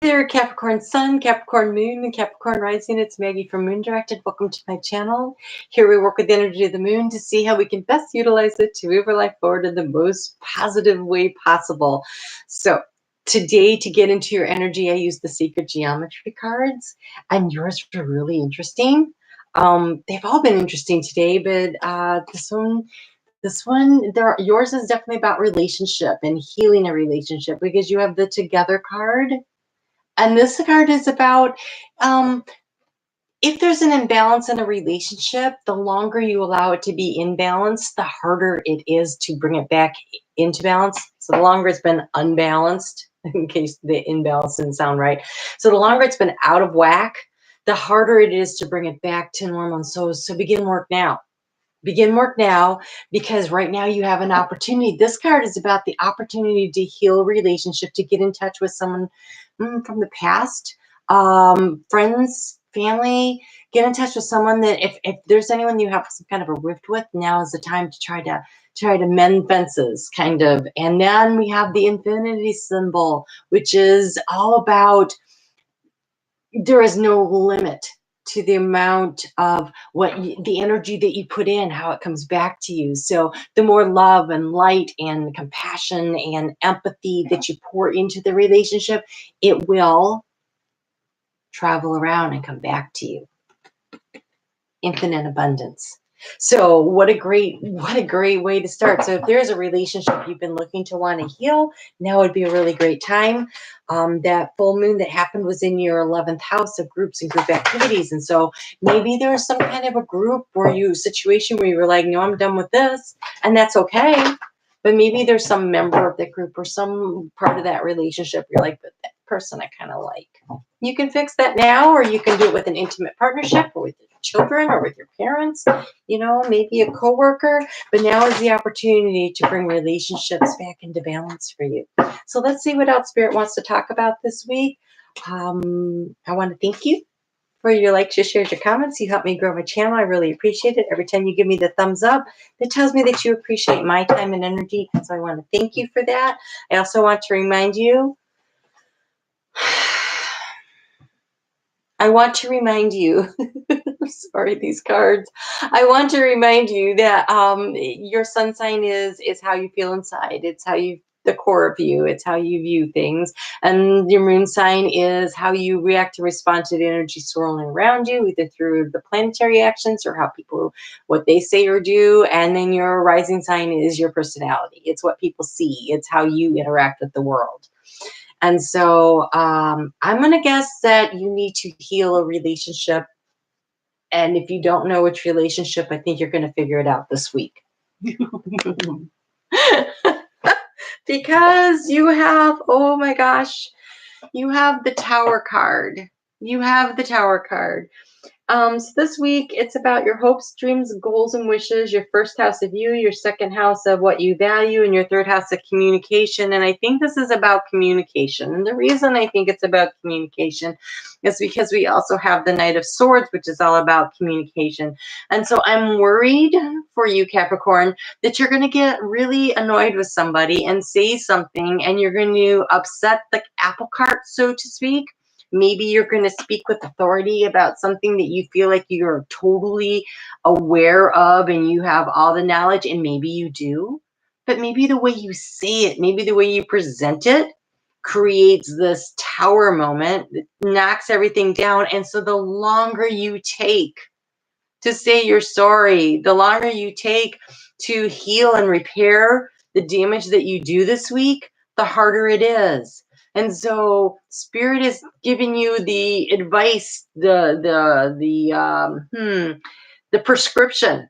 there, Capricorn Sun, Capricorn Moon, and Capricorn Rising. It's Maggie from Moon Directed. Welcome to my channel. Here we work with the energy of the moon to see how we can best utilize it to move our life forward in the most positive way possible. So today, to get into your energy, I use the Secret Geometry cards, and yours were really interesting. They've all been interesting today, but yours is definitely about relationship and healing a relationship, because you have the Together card. And this card is about if there's an imbalance in a relationship, the longer you allow it to be in balance, the harder it is to bring it back into balance. So the longer it's been unbalanced, in case the imbalance didn't sound right. So the longer it's been out of whack, the harder it is to bring it back to normal. So begin work now. Begin work now, because right now you have an opportunity. This card is about the opportunity to heal a relationship, to get in touch with someone from the past, friends, family. Get in touch with someone that if there's anyone you have some kind of a rift with, now is the time to try to mend fences, kind of. And then we have the infinity symbol, which is all about there is no limit to the amount of the energy that you put in, how it comes back to you. So the more love and light and compassion and empathy that you pour into the relationship, it will travel around and come back to you. Infinite abundance. So what a great way to start. So if there's a relationship you've been looking to want to heal, now would be a really great time. That full moon that happened was in your 11th house of groups and group activities. And so maybe there's some kind of a situation where you were like, no, I'm done with this. And that's okay. But maybe there's some member of that group or some part of that relationship you're like, but that person I kind of like. You can fix that now, or you can do it with an intimate partnership, or with your children, or with your parents, maybe a coworker. But now is the opportunity to bring relationships back into balance for you. So let's see what else Spirit wants to talk about this week. I want to thank you for your likes, your shares, your comments. You help me grow my channel. I really appreciate it. Every time you give me the thumbs up, that tells me that you appreciate my time and energy. So I want to thank you for that. I also want to remind you, sorry, these cards. I want to remind you that your sun sign is how you feel inside. It's the core of you. It's how you view things. And your moon sign is how you react to respond to the energy swirling around you, either through the planetary actions or what they say or do. And then your rising sign is your personality. It's what people see. It's how you interact with the world. And so I'm going to guess that you need to heal a relationship. And if you don't know which relationship, I think you're going to figure it out this week. Because you have, oh my gosh, you have the Tower card. You have the Tower card. So this week, it's about your hopes, dreams, goals, and wishes, your first house of you, your second house of what you value, and your third house of communication. And I think this is about communication. And the reason I think it's about communication is because we also have the Knight of Swords, which is all about communication. And so I'm worried for you, Capricorn, that you're going to get really annoyed with somebody and say something, and you're going to upset the apple cart, so to speak. Maybe you're going to speak with authority about something that you feel like you're totally aware of and you have all the knowledge, and maybe you do. But maybe the way you say it, maybe the way you present it creates this tower moment that knocks everything down. And so the longer you take to say you're sorry, the longer you take to heal and repair the damage that you do this week, the harder it is. And so Spirit is giving you the advice, the prescription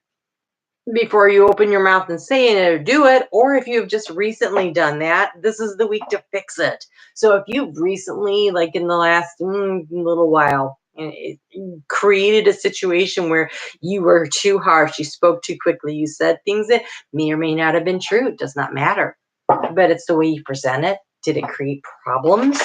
before you open your mouth and say it or do it. Or if you've just recently done that, this is the week to fix it. So if you've recently, like in the last little while, created a situation where you were too harsh, you spoke too quickly, you said things that may or may not have been true, it does not matter. But it's the way you present it. Did it create problems?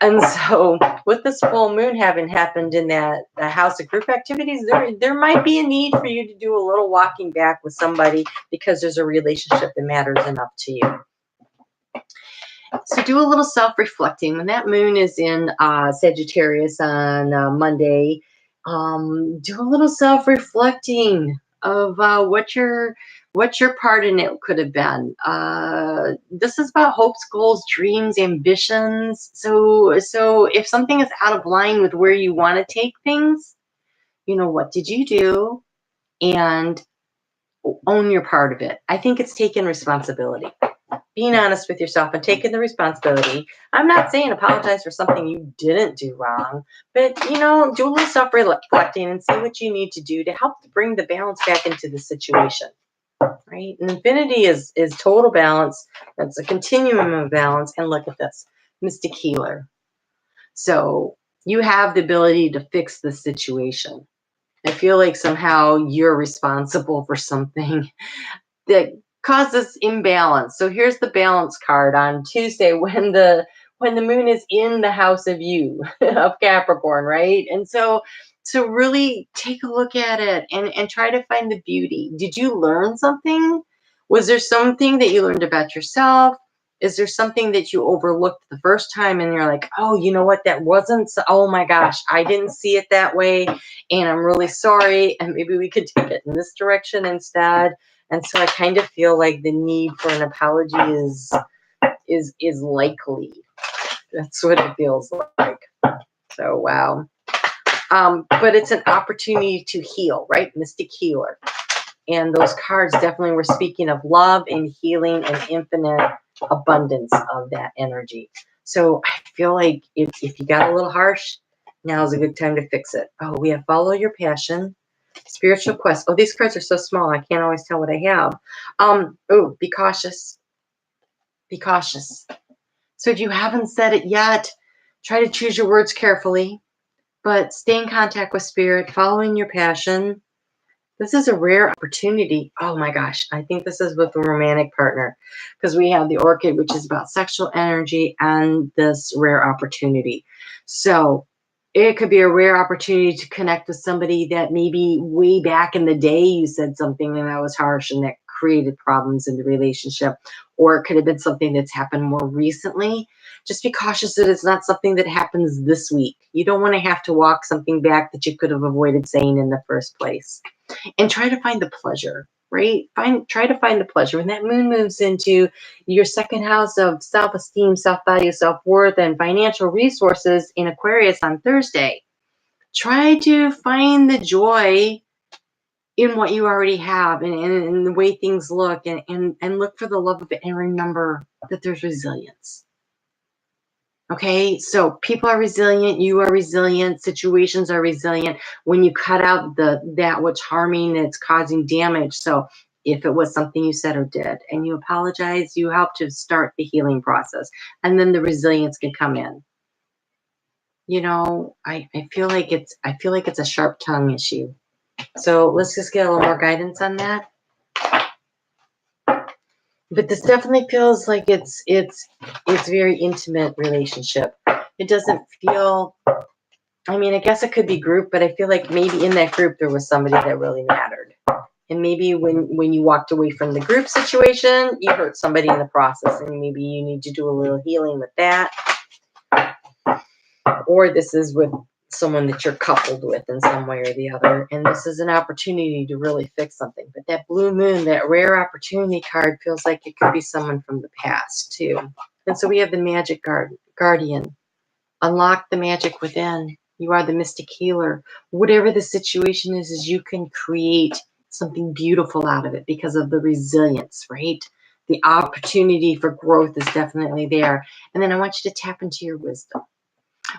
And so with this full moon having happened in the house of group activities, there might be a need for you to do a little walking back with somebody, because there's a relationship that matters enough to you. So do a little self-reflecting. When that moon is in Sagittarius on Monday, do a little self-reflecting of what your part in it could have been. This is about hopes, goals, dreams, ambitions. So if something is out of line with where you want to take things, what did you do? And own your part of it. I think it's taking responsibility. Being honest with yourself and taking the responsibility. I'm not saying apologize for something you didn't do wrong, but do a little self-reflecting and see what you need to do to help bring the balance back into the situation. Right? And infinity is total balance. That's a continuum of balance. And look at this, mystic healer. So you have the ability to fix the situation. I feel like somehow you're responsible for something that causes imbalance. So here's the balance card on Tuesday when the moon is in the house of you of Capricorn, right? And so really take a look at it and try to find the beauty. Did you learn something? Was there something that you learned about yourself? Is there something that you overlooked the first time and you're like, oh, you know what, that wasn't so, oh my gosh, I didn't see it that way and I'm really sorry, and maybe we could take it in this direction instead. And so I kind of feel like the need for an apology is likely. That's what it feels like. So wow. But it's an opportunity to heal, right? Mystic healer. And those cards definitely were speaking of love and healing and infinite abundance of that energy. So I feel like if you got a little harsh, now's a good time to fix it. Oh, we have follow your passion. Spiritual quest. Oh, these cards are so small. I can't always tell what I have. Oh, be cautious. Be cautious. So if you haven't said it yet, try to choose your words carefully, but stay in contact with spirit, following your passion. This is a rare opportunity. Oh my gosh. I think this is with a romantic partner because we have the orchid, which is about sexual energy, and this rare opportunity. So it could be a rare opportunity to connect with somebody that maybe way back in the day you said something and that was harsh and that created problems in the relationship, or it could have been something that's happened more recently. Just be cautious that it's not something that happens this week. You don't want to have to walk something back that you could have avoided saying in the first place. And try to find the pleasure, right? Try to find the pleasure. When that moon moves into your second house of self-esteem, self-value, self-worth, and financial resources in Aquarius on Thursday, try to find the joy in what you already have and the way things look, and look for the love of it, and remember that there's resilience. Okay, so people are resilient, you are resilient, situations are resilient when you cut out that which harming, that's causing damage. So if it was something you said or did and you apologize, you help to start the healing process, and then the resilience can come in. I feel like it's a sharp tongue issue. So let's just get a little more guidance on that. But this definitely feels like it's very intimate relationship. It doesn't feel, I mean, I guess it could be group, but I feel like maybe in that group there was somebody that really mattered. And maybe when you walked away from the group situation, you hurt somebody in the process, and maybe you need to do a little healing with that. Or this is with someone that you're coupled with in some way or the other, and this is an opportunity to really fix something. But that blue moon, that rare opportunity card, feels like it could be someone from the past too. And so we have the magic guardian. Unlock the magic within. You are the mystic healer. Whatever the situation is you can create something beautiful out of it because of the resilience, right? The opportunity for growth is definitely there. And then I want you to tap into your wisdom.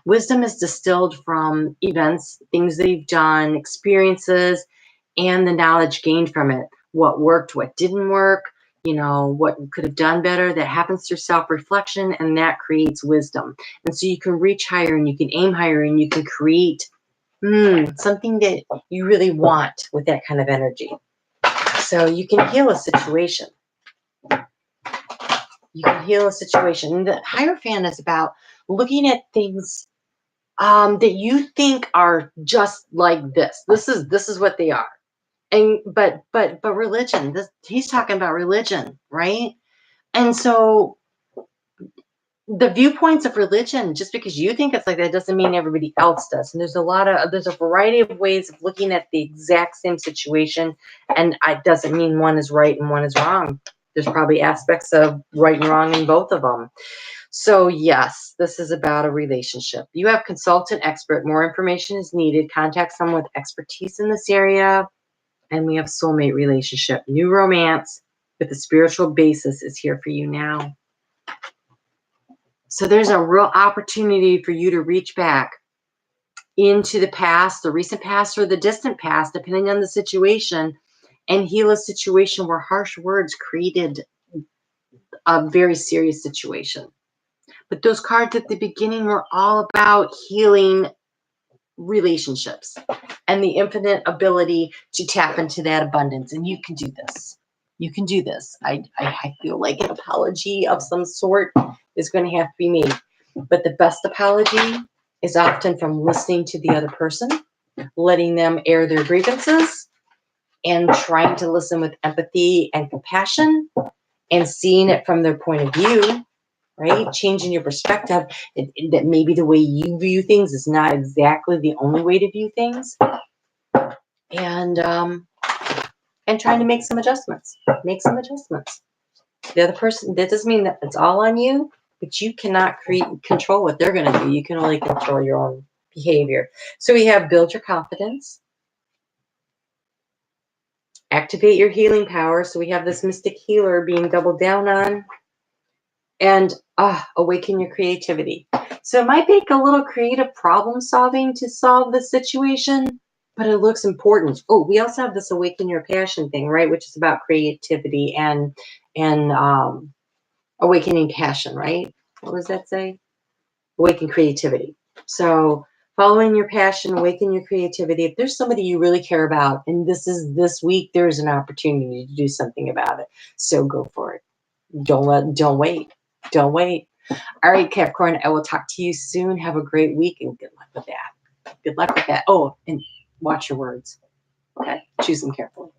Wisdom is distilled from events, things that you've done, experiences, and the knowledge gained from it. What worked, what didn't work, what you could have done better. That happens through self-reflection, and that creates wisdom. And so you can reach higher, and you can aim higher, and you can create something that you really want with that kind of energy. So you can heal a situation. You can heal a situation. And the Hierophant is about looking at things that you think are just like this. This is what they are. And but religion. He's talking about religion, right? And so the viewpoints of religion, just because you think it's like that doesn't mean everybody else does. And there's a variety of ways of looking at the exact same situation, and it doesn't mean one is right and one is wrong. There's probably aspects of right and wrong in both of them. So yes, this is about a relationship. You have consultant expert. More information is needed. Contact someone with expertise in this area. And we have soulmate relationship. New romance with a spiritual basis is here for you now. So there's a real opportunity for you to reach back into the past, the recent past, or the distant past, depending on the situation, and heal a situation where harsh words created a very serious situation. But those cards at the beginning were all about healing relationships and the infinite ability to tap into that abundance. And you can do this. You can do this. I feel like an apology of some sort is going to have to be made. But the best apology is often from listening to the other person, letting them air their grievances, and trying to listen with empathy and compassion and seeing it from their point of view, right? Changing your perspective, that maybe the way you view things is not exactly the only way to view things. And trying to make some adjustments. Make some adjustments. The other person, that doesn't mean that it's all on you, but you cannot control what they're going to do. You can only control your own behavior. So we have build your confidence, activate your healing power. So we have this mystic healer being doubled down on, and awaken your creativity. So it might take a little creative problem solving to solve the situation, but it looks important. Oh, we also have this awaken your passion thing, right? Which is about creativity and awakening passion, right? What does that say? Awaken creativity. So following your passion, awaken your creativity. If there's somebody you really care about, and this week, there's an opportunity to do something about it. So go for it. Don't wait. Don't wait. All right, Capricorn, I will talk to you soon. Have a great week and good luck with that. Good luck with that. Oh, and watch your words. Okay. Choose them carefully.